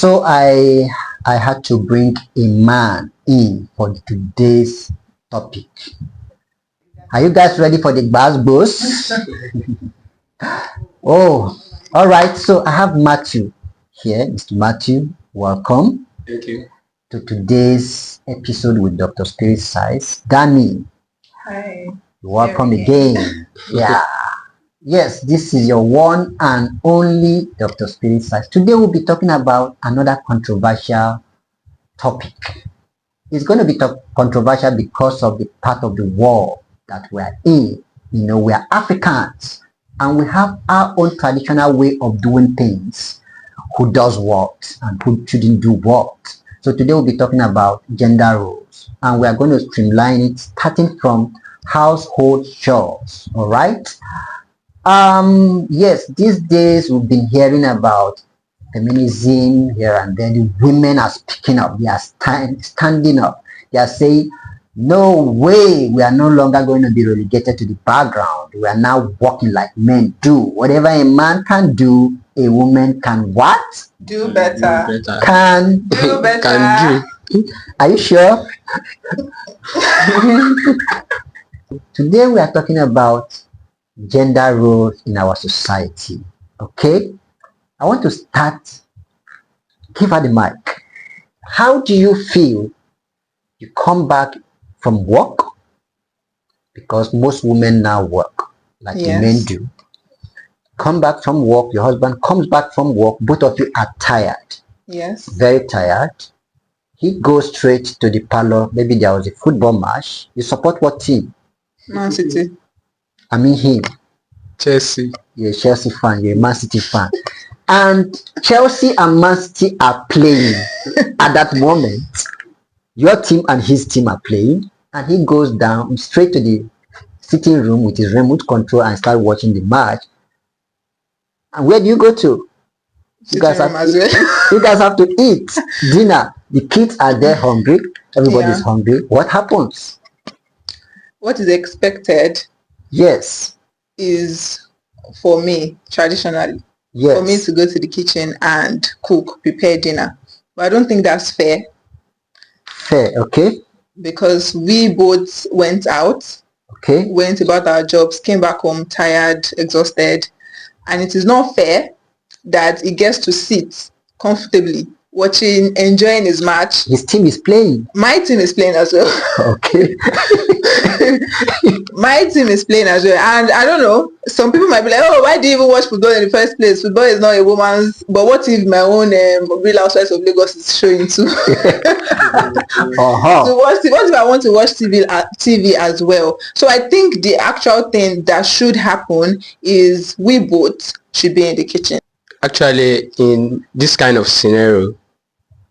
So I had to bring a man in for today's topic. Are you guys ready for the buzz boost? Oh, all right. So I have Matthew here. Mr. Matthew, welcome. Thank you. To today's episode with Dr. Spirit Size. Danny, Hi. welcome again. Yeah. Yes, this is your one and only Dr. Spirit Size. Today we'll be talking about another controversial topic. It's going to be controversial because of the part of the world that we're in. You know, we are Africans and we have our own traditional way of doing things. Who does what and who shouldn't do what. So today we'll be talking about gender roles and we are going to streamline it starting from household chores. All right. Yes, these days we've been hearing about feminism here and then. The women are speaking up. They are standing up. They are saying, no way, we are no longer going to be relegated to the background. We are now working like men do. Whatever a man can do, a woman can what? Do better. Can Do better. Can do. Are you sure? Today we are talking about gender roles in our society. Okay? I want to start. Give her the mic. How do you feel you come back from work? Because most women now work like the men do. Come back from work, your husband comes back from work, both of you are tired. Yes. Very tired. He goes straight to the parlor. Maybe there was a football match. You support what team? Man City. I mean him. Chelsea. You're a Chelsea fan, you're a Man City fan. And Chelsea and Man City are playing at that moment. Your team and his team are playing. And he goes down straight to the sitting room with his remote control and start watching the match. And where do you go to? You guys have to eat dinner. The kids are there hungry. Everybody's hungry. What happens? What is expected? Yes. Is for me traditionally. Yes. For me to go to the kitchen and cook, prepare dinner. But I don't think that's fair. Fair, okay. Because we both went out. Okay. Went about our jobs, came back home tired, exhausted. And it is not fair that he gets to sit comfortably, watching, enjoying his match. His team is playing. My team is playing as well. Okay. My team is playing as well. And I don't know, some people might be like, oh, why do you even watch football in the first place? Football is not a woman's. But what if my own Real Housewives of Lagos is showing too? So what if I want to watch TV as well? So I think the actual thing that should happen is we both should be in the kitchen. Actually, in this kind of scenario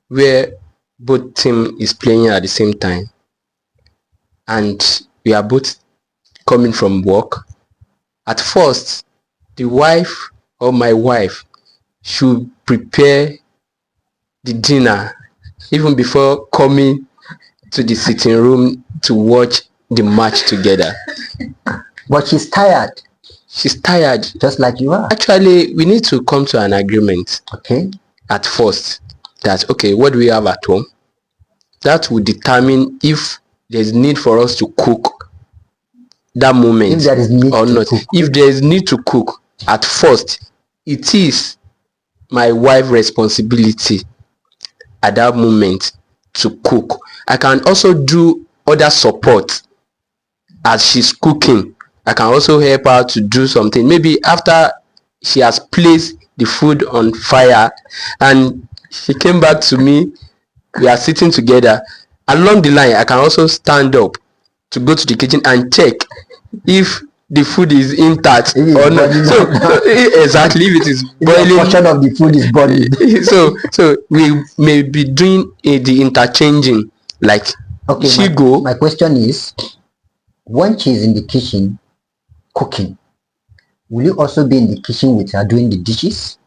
where both team is playing at the same time and we are both coming from work, at first the wife or my wife should prepare the dinner even before coming to the sitting room to watch the match together. But she's tired. She's tired. Just like you are. Actually, we need to come to an agreement. Okay. At first, that, okay, what do we have at home? That will determine if there's need for us to cook that moment if there is need or to not. Cook. If there is need to cook, at first, it is my wife's responsibility at that moment to cook. I can also do other support as she's cooking. I can also help her to do something. Maybe after she has placed the food on fire and she came back to me, we are sitting together. Along the line, I can also stand up to go to the kitchen and check if the food is intact or not. So exactly, if it is boiling, a portion of the food is boiling. so we may be doing the interchanging. Like, okay, my question is, when she's in the kitchen cooking, will you also be in the kitchen with her doing the dishes?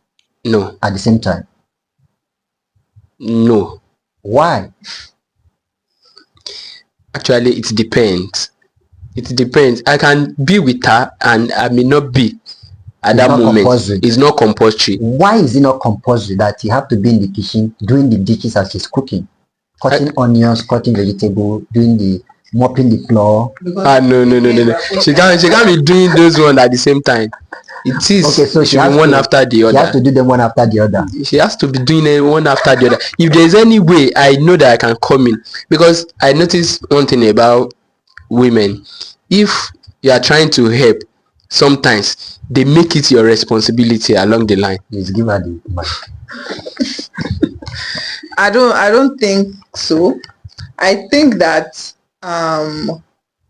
No. At the same time? No. Why? Actually, it depends. It depends. I can be with her and I may not be. at It's that not moment. compulsory. It's not compulsory. Why is it not compulsory that you have to be in the kitchen doing the dishes as she's cooking? Cutting onions, cutting vegetable, doing the mopping the floor. No. She can't be doing those one at the same time. It is. Okay, so It should be one after the she has other. to do them one after the other. She has to be doing it one after the other. If there's any way, I know that I can come in, because I noticed one thing about women. If you are trying to help, sometimes they make it your responsibility along the line. Please give her the mic. I don't think so. I think that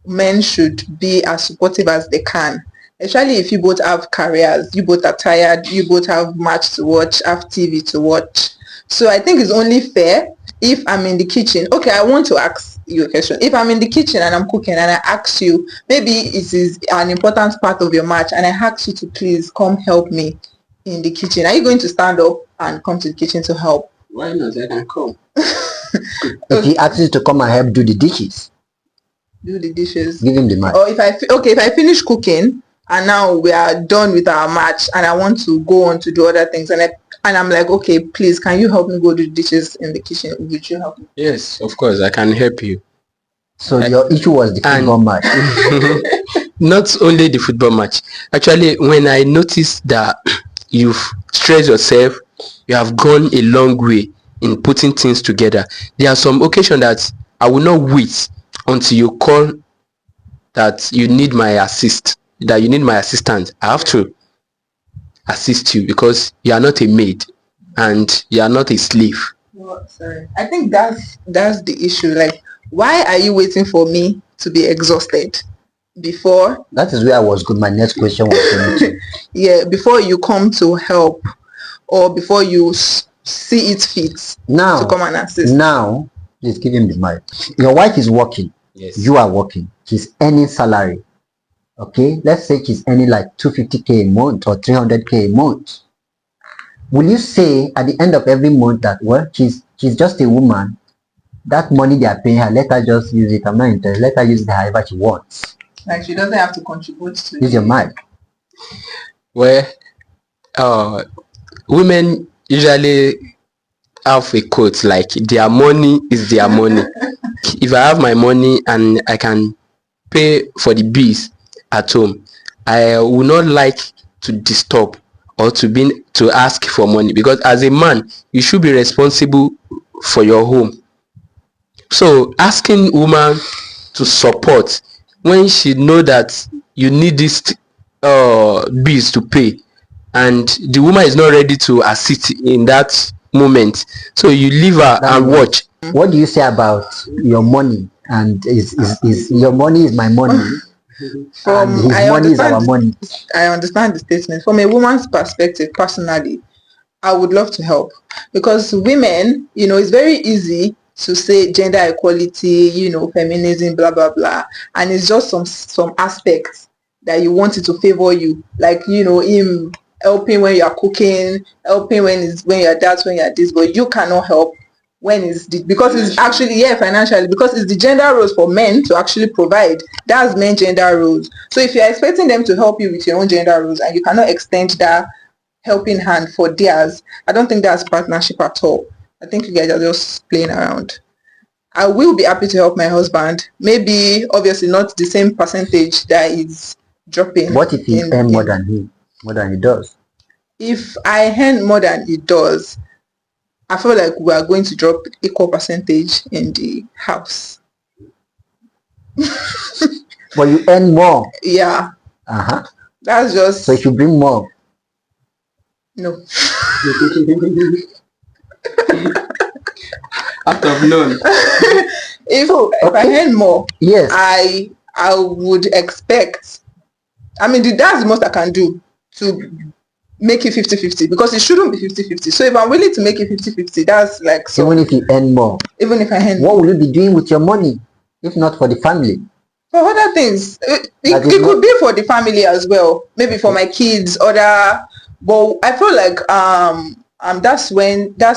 men should be as supportive as they can. Especially if you both have careers, you both are tired, you both have match to watch, have TV to watch. So I think it's only fair if I'm in the kitchen. Okay, I want to ask you a question. If I'm in the kitchen and I'm cooking and I ask you, maybe it is an important part of your match, and I ask you to please come help me in the kitchen, are you going to stand up and come to the kitchen to help? Why not? I can come. If he asks you to come and help do the dishes, Do the dishes. give him the mic. Or if I finish cooking and now we are done with our match and I want to go on to do other things, and I'm like, okay, please, can you help me go do the dishes in the kitchen? Would you help me? Yes, of course, I can help you. So your issue was the football match. Not only the football match. Actually, when I noticed that you've stressed yourself, you have gone a long way in putting things together, there are some occasions that I will not wait until you call that you need my assistance. I have to assist you, because you are not a maid and you are not a slave. No, sorry. I think that's the issue. Like, why are you waiting for me to be exhausted before? That is where I was good. My next question was coming to. Yeah, before you come to help, or before you see it fit Now, to come and assist. Now, please give him the mic. Your wife is working. Yes. You are working. She's earning salary. Okay, let's say she's earning like 250k a month or 300k a month. Will you say at the end of every month that, well, she's just a woman, that money they are paying her, let her just use it, I'm not interested, let her use it however she wants? Like, she doesn't have to contribute to Use your mic. Well, women usually have a quote like, their money is their money. If I have my money and I can pay for the bills at home, I would not like to disturb or to ask for money, because as a man you should be responsible for your home. So asking woman to support when she know that you need this bills to pay, and the woman is not ready to assist in that moment, so you leave her and watch. What do you say about your money? And is your money is my money? And his money is our money. I understand the statement. From a woman's perspective, personally, I would love to help, because women, it's very easy to say gender equality, feminism, blah blah blah, and it's just some aspects that you want it to favor you, like him helping when you are cooking, helping when you're that, when you're this, but you cannot help when because it's actually financially, because it's the gender roles for men to actually provide. That's men gender roles. So if you're expecting them to help you with your own gender roles and you cannot extend that helping hand for theirs, I don't think that's partnership at all. I think you guys are just playing around. I will be happy to help my husband. Maybe obviously not the same percentage that is dropping. What if he earn more than he does? If I earn more than he does, I feel like we are going to drop equal percentage in the house. But you earn more. Yeah. That's just. So you should bring more. No. Out of none. If I earn more, yes, I would expect. I mean, that's the most I can do to make it 50-50, because it shouldn't be 50-50. So if I'm willing to make it 50-50, that's like even if you earn more. Even if I earn what will you be doing with your money if not for the family? For other things. It could be for the family as well. Maybe for my kids, but I feel like that's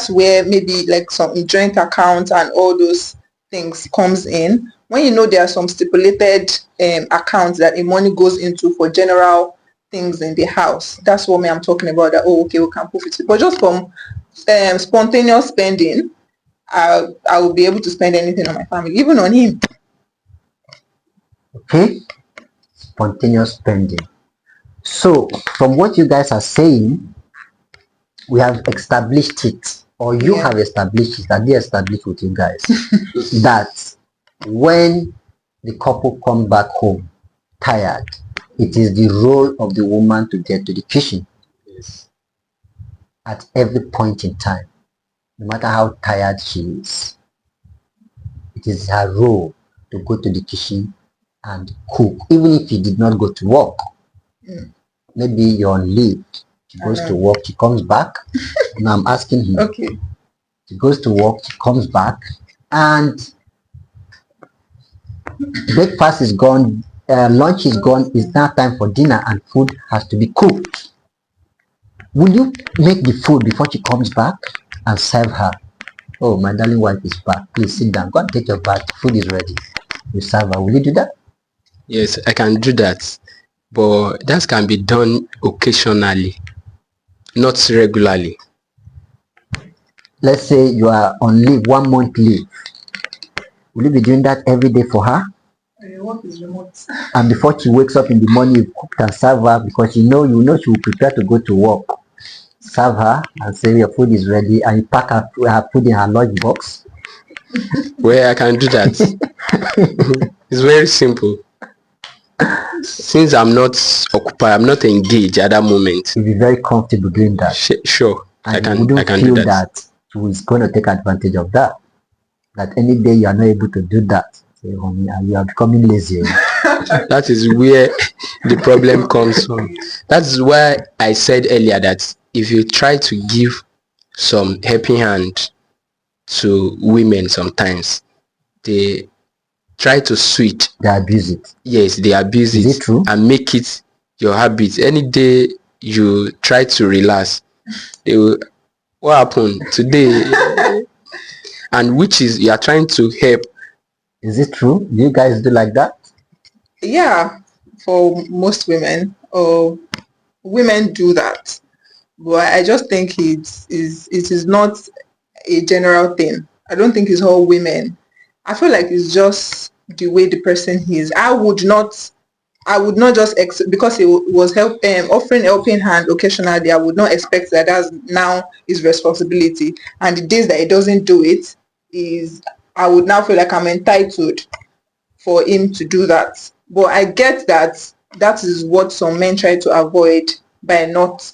where maybe like some joint accounts and all those things comes in. When there are some stipulated accounts that the money goes into for general things in the house. That's what me I'm talking about. That oh, okay, we can put it. But just from spontaneous spending, I will be able to spend anything on my family, even on him. Okay, spontaneous spending. So from what you guys are saying, we have established it, or you have established it, that they established with you guys, that when the couple come back home tired, it is the role of the woman to get to the kitchen. Yes. At every point in time, no matter how tired she is, it is her role to go to the kitchen and cook, even if he did not go to work. Maybe you're on leave, she goes to work, she comes back. Now I'm asking him. Okay. She goes to work, she comes back, and breakfast is gone, lunch is gone, it's now time for dinner, and food has to be cooked. Will you make the food before she comes back and serve her? Oh, my darling wife is back. Please sit down. Go and take your bath. Food is ready. You serve her. Will you do that? Yes, I can do that, but that can be done occasionally, not regularly. Let's say you are on leave, 1 month leave. Will you be doing that every day for her? Work is remote. And before she wakes up in the morning, you cook and serve her, because you know she will prepare to go to work. Serve her and say your food is ready, and you pack her food in her lunch box. Well, I can do that. It's very simple. Since I'm not occupied, I'm not engaged at that moment. You'll be very comfortable doing that. Sure, And I can. You wouldn't I can feel do that. She was going to take advantage of that. That any day you are not able to do that, say, honey, you are becoming lazy. That is where the problem comes from. That's why I said earlier that if you try to give some helping hand to women, sometimes they try to switch. They abuse it. Yes, they abuse Is it it true? and make it your habit. Any day you try to relax, they will, what happened today? And which is you are trying to help. Is it true? Do you guys do like that? Yeah, for most women, or women do that. But I just think it is not a general thing. I don't think it's all women. I feel like it's just the way the person is. I would not just because he was offering helping hand occasionally. I would not expect that that's now his responsibility. And the days that he doesn't do it, I would now feel like I'm entitled for him to do that. But I get that that is what some men try to avoid by not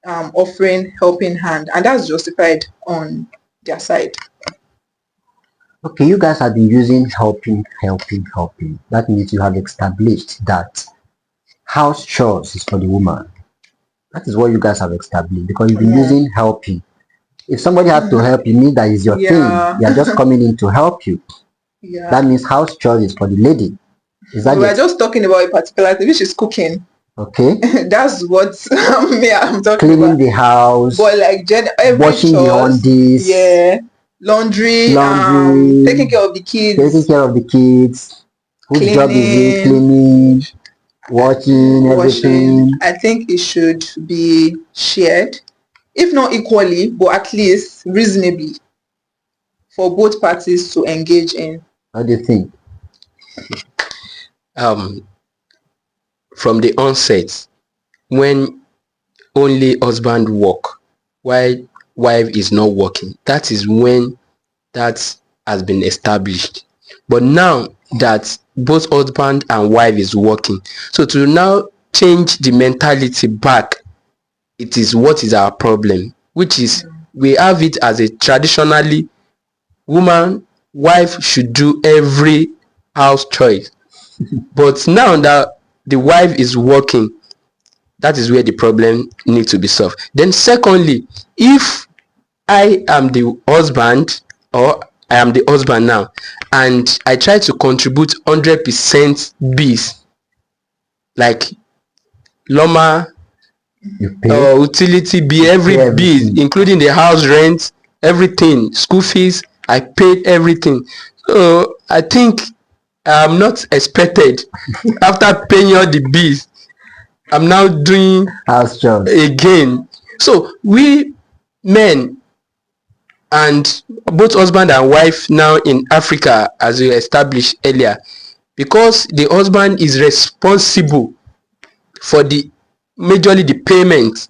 offering helping hand, and that's justified on their side. Okay, you guys have been using helping. That means you have established that house chores is for the woman. That is what you guys have established, because you've been using helping. If somebody has to help you, mean that is your thing. They are just coming in to help you. Yeah. That means house chores is for the lady. Is that We're just talking about a particular thing, which is cooking. Okay. That's what I'm talking Cleaning about. the house. But like every washing chores, the undies. yeah. Laundry, taking care of the kids. Whose job is it? Cleaning, washing, everything. I think it should be shared, if not equally, but at least reasonably, for both parties to engage in. What do you think? From the onset, when only husband work while wife is not working, that is when that has been established. But now that both husband and wife is working, so to now change the mentality back, it is what is our problem, which is we have it as a traditionally wife should do every house choice. But now that the wife is working, that is where the problem needs to be solved. Then secondly, if I am the husband, or I am the husband now, and I try to contribute 100% bills, like Loma, utility bill, every bill, including the house rent, everything, school fees, I paid everything. So I think I'm not expected after paying all the bills I'm now doing House chores. again. So we men and both husband and wife now in Africa, as we established earlier, because the husband is responsible for the majorly the payment.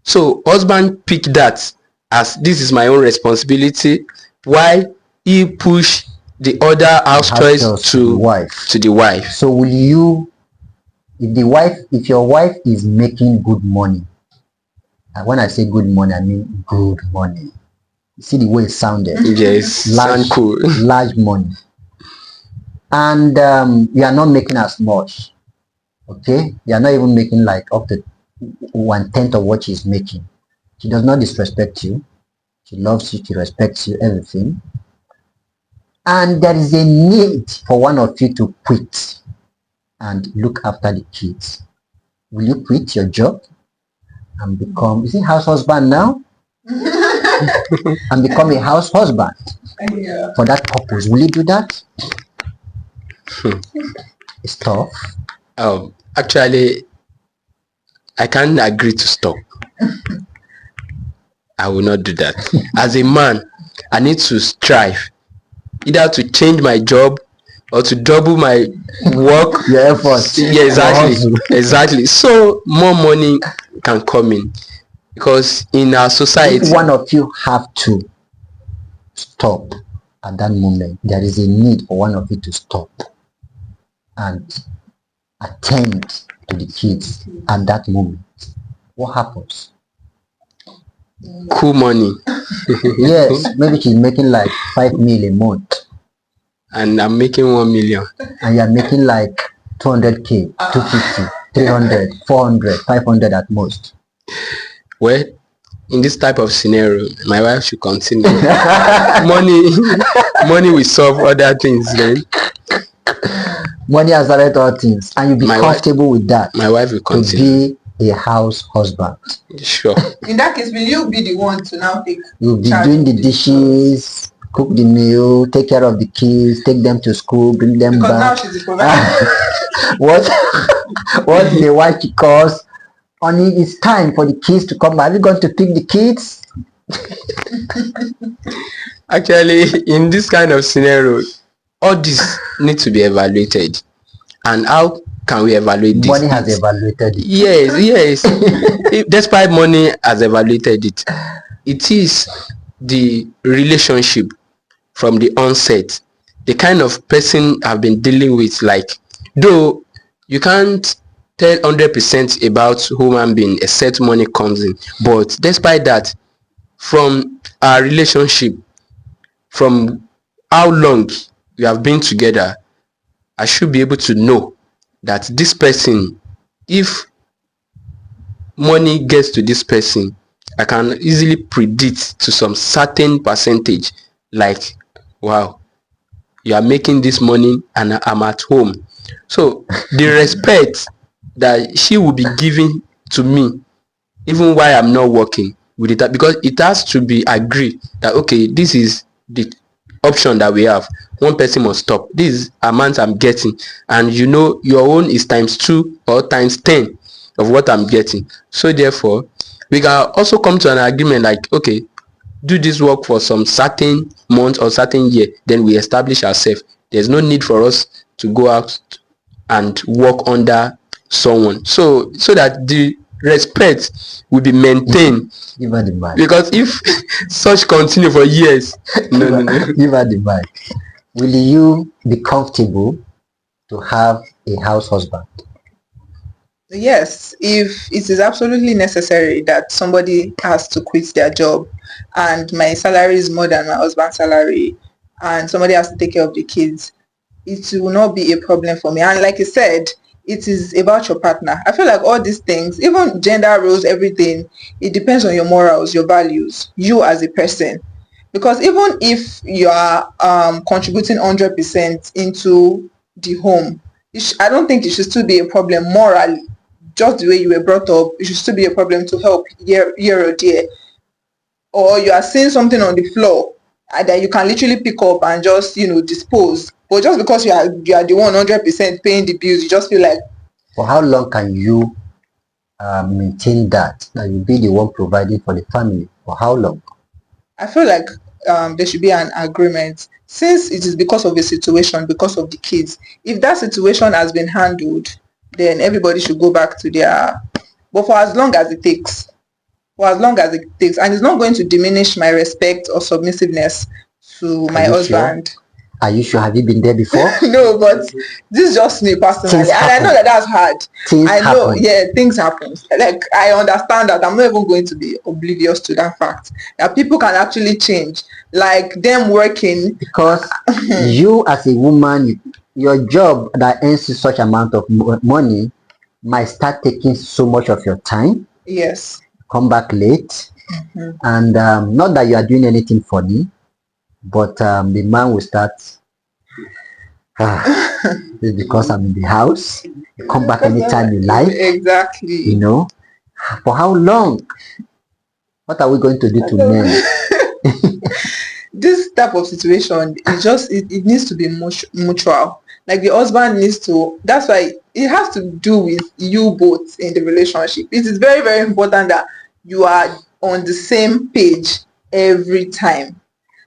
So husband pick that as this is my own responsibility, while he push the other house House chores chores to the wife. So will you, if your wife is making good money, and when I say good money, I mean good money. You see the way it sounded. Yes, sound cool. Large money. And you are not making as much. Okay? You are not even making like up to 1/10 of what she's making. She does not disrespect you. She loves you, she respects you, everything. And there is a need for one of you to quit and look after the kids. Will you quit your job and become, is it house husband now? And become a house husband for that purpose? Will you do that? It's tough. Actually, I can't agree to stop. I will not do that. As a man, I need to strive either to change my job or to double my work. Your efforts. Yeah, exactly. So more money can come in, because in our society, if one of you have to stop at that moment, there is a need for one of you to stop and attend to the kids at that moment. What happens? Cool money. Yes, maybe she's making like 5 million a month and I'm making 1 million, and you're making like 200k, 250, 300, 400, 500 at most. Well, in this type of scenario, my wife should continue. money will solve other things then. Money has solved all things, and you'll be comfortable with that. My wife will continue to be a house husband. Sure. In that case, will you be the one to now take? You'll be doing the dishes, cook the meal, take care of the kids, take them to school, bring them because back. Now she's the provider. what the wife calls, honey, it's time for the kids to come. Are you going to pick the kids? Actually, in this kind of scenario, all this needs to be evaluated. And how can we evaluate this? Money has evaluated it. Yes. Despite money has evaluated it, it is the relationship from the onset, the kind of person I've been dealing with. Like, though you can't tell 100% about human being except money comes in, but despite that, from our relationship, from how long we have been together, I should be able to know that this person, if money gets to this person, I can easily predict to some certain percentage, like, wow, you are making this money and I'm at home. So the respect that she will be giving to me, even while I'm not working with it, because it has to be agreed that, okay, this is the option that we have. One person must stop. This is amount I'm getting, and you know your own is times 2 or times 10 of what I'm getting. So therefore, we can also come to an agreement like, okay, do this work for some certain month or certain year, then we establish ourselves. There's no need for us to go out and work under someone, so that the respect will be maintained. Give her the mic. Because if such continue for years, no. Give her the mic. Will you be comfortable to have a house husband? Yes, if it is absolutely necessary that somebody has to quit their job and my salary is more than my husband's salary and somebody has to take care of the kids, it will not be a problem for me. And like you said, it is about your partner. I feel like all these things, even gender roles, everything, it depends on your morals, your values, you as a person. Because even if you are contributing 100% into the home, I don't think it should still be a problem morally. Just the way you were brought up, it should still be a problem to help here or there. Or you are seeing something on the floor that you can literally pick up and just, dispose. But just because you are the one 100% paying the bills, you just feel like. For how long can you maintain that you be the one providing for the family? For how long? I feel like there should be an agreement since it is because of the situation, because of the kids. If that situation has been handled, then everybody should go back to their. But for as long as it takes, and it's not going to diminish my respect or submissiveness to Are my you sure? husband. Are you sure? Have you been there before? No, but this is just me personally, Things and I know happen. that that's hard. Things I know, happen. yeah, things happen. Like I understand that. I'm not even going to be oblivious to that fact that people can actually change. Like them working. Because you as a woman, your job that earns you such amount of money might start taking so much of your time. Yes. Come back late, and not that you are doing anything funny, but the man will start. It's because I'm in the house. You come back anytime you like. Exactly. You know, for how long? What are we going to do to men? This type of situation is just it needs to be mutual. Like the husband needs to. That's why it has to do with you both in the relationship. It is very, very important that you are on the same page every time,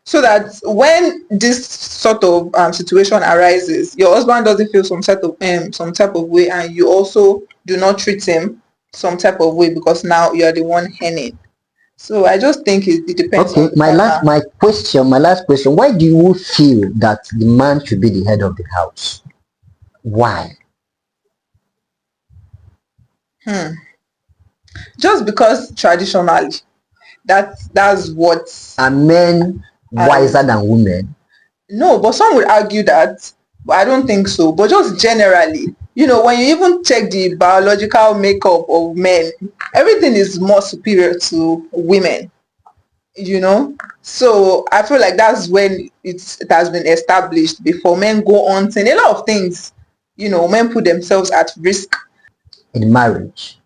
so that when this sort of situation arises, your husband doesn't feel some type of way, and you also do not treat him some type of way because now you are the one earning. So I just think it depends on Okay, the partner. my last question. Why do you feel that the man should be the head of the house? Why? Just because traditionally, that's what. Are men wiser than women? No, but some would argue that, but I don't think so. But just generally, when you even check the biological makeup of men, everything is more superior to women. So I feel like that's when it has been established before men go on saying a lot of things. Men put themselves at risk. In marriage,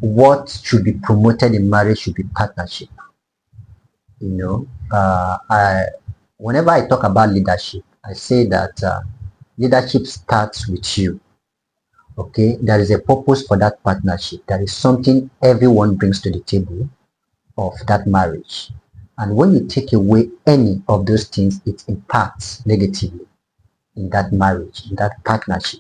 what should be promoted in marriage should be partnership. I whenever I talk about leadership, I say that leadership starts with you. Okay, there is a purpose for that partnership. There is something everyone brings to the table of that marriage. And when you take away any of those things, it impacts negatively in that marriage, in that partnership.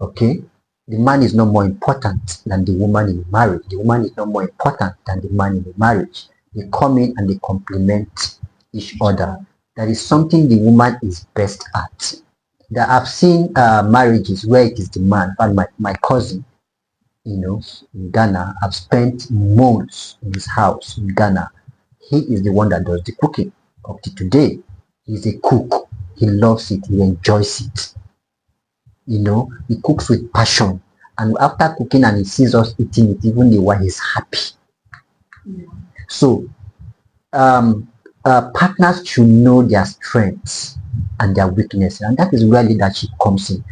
Okay? The man is not more important than the woman in the marriage. The woman is not more important than the man in the marriage. They come in and they complement each other. There is something the woman is best at. That I've seen marriages where it is the man. And my cousin, in Ghana, I've spent months in his house in Ghana. He is the one that does the cooking up to today. He's a cook. He loves it. He enjoys it. He cooks with passion. And after cooking and he sees us eating it, even the wife is happy. So, partners should know their strengths and their weaknesses. And that is where leadership comes in.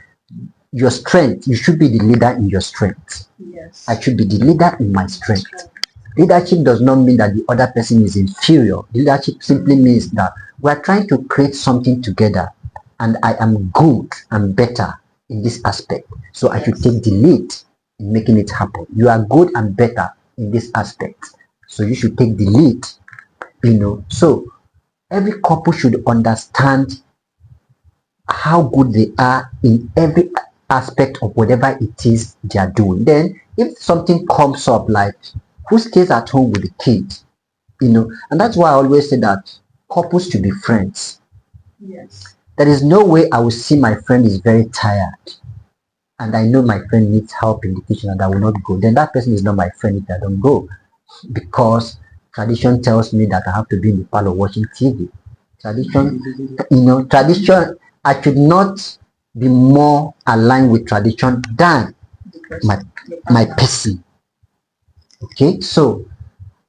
Your strength, you should be the leader in your strength. Yes. I should be the leader in my strength. Leadership does not mean that the other person is inferior. Leadership simply means that we are trying to create something together, and I am good and better in this aspect. So I should take the lead in making it happen. You are good and better in this aspect. So you should take the lead. So every couple should understand how good they are in every aspect of whatever it is they are doing. Then if something comes up like who stays at home with the kid, and that's why I always say that couples should be friends. Yes. There is no way I will see my friend is very tired and I know my friend needs help in the kitchen and I will not go. Then that person is not my friend if I don't go, because tradition tells me that I have to be in the parlor watching TV. Tradition, I should not be more aligned with tradition than my person. Okay, so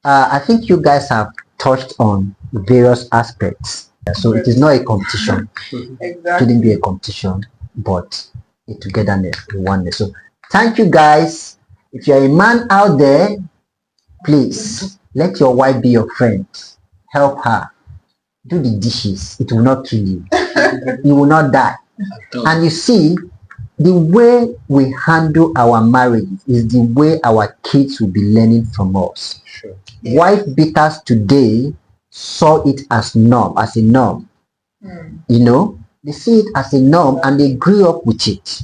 I think you guys have touched on various aspects. So it is not a competition. Exactly. It shouldn't be a competition, but a togetherness, a oneness. So thank you guys. If you're a man out there, please let your wife be your friend. Help her. Do the dishes. It will not kill you. You will not die. And you see, the way we handle our marriages is the way our kids will be learning from us. Sure. Yeah. Wife beaters today saw it as norm, as a norm. You know, they see it as a norm and they grew up with it.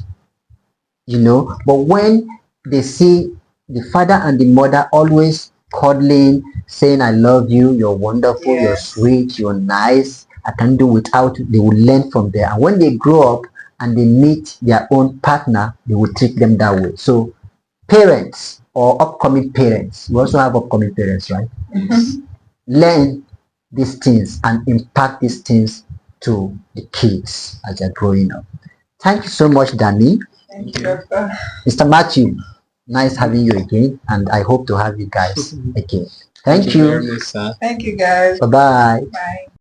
You know, but when they see the father and the mother always cuddling, saying, I love you, you're wonderful, you're Yes. sweet, you're nice, I can do without you, they will learn from there. And when they grow up and they meet their own partner, they will treat them that way. So parents or upcoming parents, we also have upcoming parents, right? Learn these things and impact these things to the kids as they're growing up. Thank you so much, Danny. Thank you, Doctor. Mr. Matthew, nice having you again, and I hope to have you guys again. Thank very you. much, sir. Thank you, guys. Bye bye. Bye.